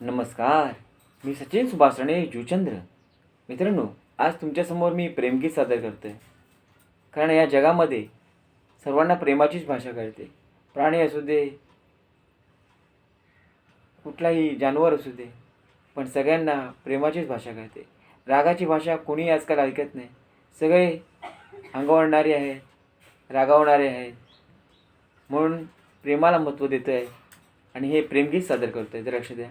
नमस्कार. मी सचिन सुभाषणे जुचंद्र. मित्रांनो, आज तुमच्यासमोर मी प्रेमगीत सादर करतो आहे. कारण या जगामध्ये सर्वांना प्रेमाचीच भाषा कळते. प्राणी असू दे, कुठलाही जानवर असू दे, पण सगळ्यांना प्रेमाचीच भाषा कळते. रागाची भाषा कोणी आजकाल ऐकत नाही. सगळे अंगवळणारे आहेत, रागावणारे आहेत. म्हणून प्रेमाला महत्त्व देतो आहे आणि हे प्रेमगीत सादर करतो आहे. तर लक्ष द्या.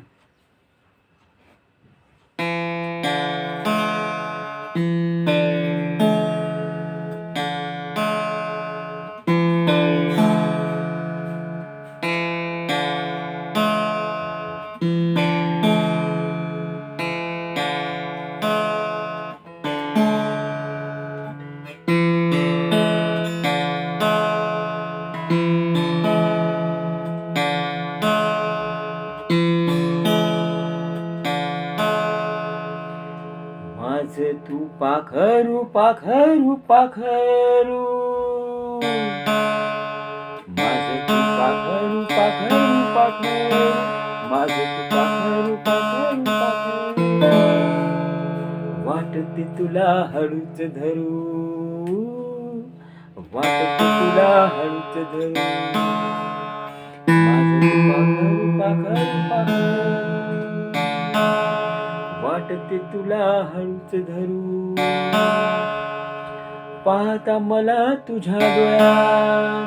माझं तू पाखरू पाखरू पाखरू, माझं तू पाखरू पाखरू पाखरू, माझं तू पाखरू पाखरू पाखरू, वाटते तुला हळूच धरू, वाटते तुला हळूच धरू, माझं तू पाखरू पाखरू पाखरू, वाटते तुला हळूच धरू, पाहता मला तुझ्या डोळ्यात,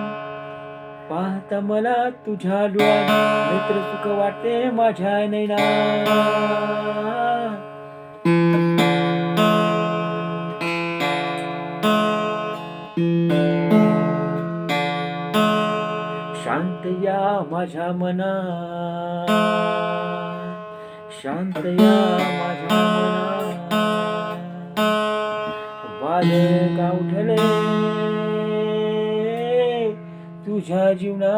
पाहता मला तुझ्या डोळ्यात, नेत्र सुख वाटते माझ्या नैनात, शांत या माझ्या मनात, शांत या माझ्या मनात, वादळ का उठले तुझ्या जीवनात,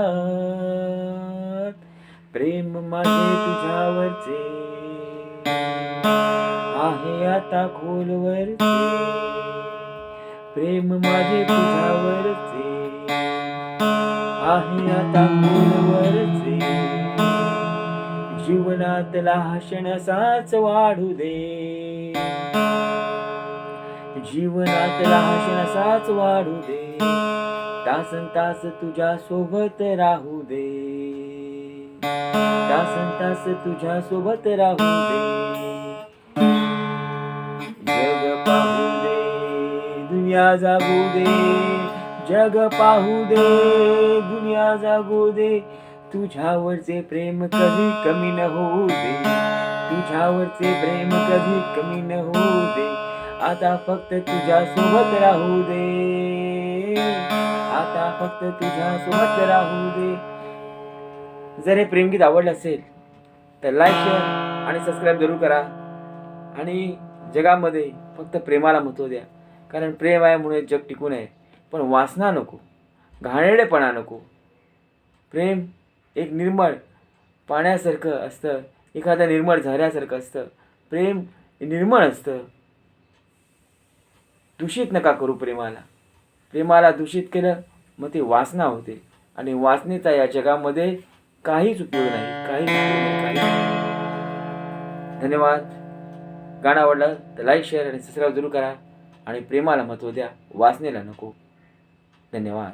प्रेम माझे तुझ्यावरचे आहे आता खोलवरचे, प्रेम माझे तुझ्यावरचे आहे आता खोलवरचे, जीवनातला हा क्षण असाच वाढू दे, जीवनातला हा क्षण असाच वाढू दे, तासन तास तुझ्या सोबत राहू दे, तासन तास तुझ्या सोबत राहू दे, जग पाहू दे दुनिया जागू दे, जग पाहू दे दुनिया जागू दे, तुझ्यावरचे प्रेम कधी कमी न होऊ दे, तुझ्यावरचे प्रेम कधी कमी न होऊ दे, आता फक्त तुझ्या सोबत राहू दे, आता फक्त तुझ्या सोबत राहू दे. जर हे प्रेमगीत आवडलं असेल तर लाईक, शेअर आणि सबस्क्राईब जरूर करा. आणि जगामध्ये फक्त प्रेमाला महत्त्व द्या. कारण प्रेम आहे म्हणून जग टिकून आहे. पण वासना नको, घाणेरडेपणा नको. प्रेम एक निर्मळ पाण्यासारखं असतं, एखाद्या निर्मळ झऱ्यासारखं असतं. प्रेम निर्मळ असतं. दूषित नका करू प्रेमाला. प्रेमाला दूषित केलं मग ते वासना होते आणि वासनेचा या जगामध्ये काहीच उपयोग नाही, काहीच उपयोग नाही. धन्यवाद. गाणं आवडलं तर लाईक, शेअर आणि सबस्क्राईब जरूर करा आणि प्रेमाला महत्त्व द्या, वासनेला नको. धन्यवाद.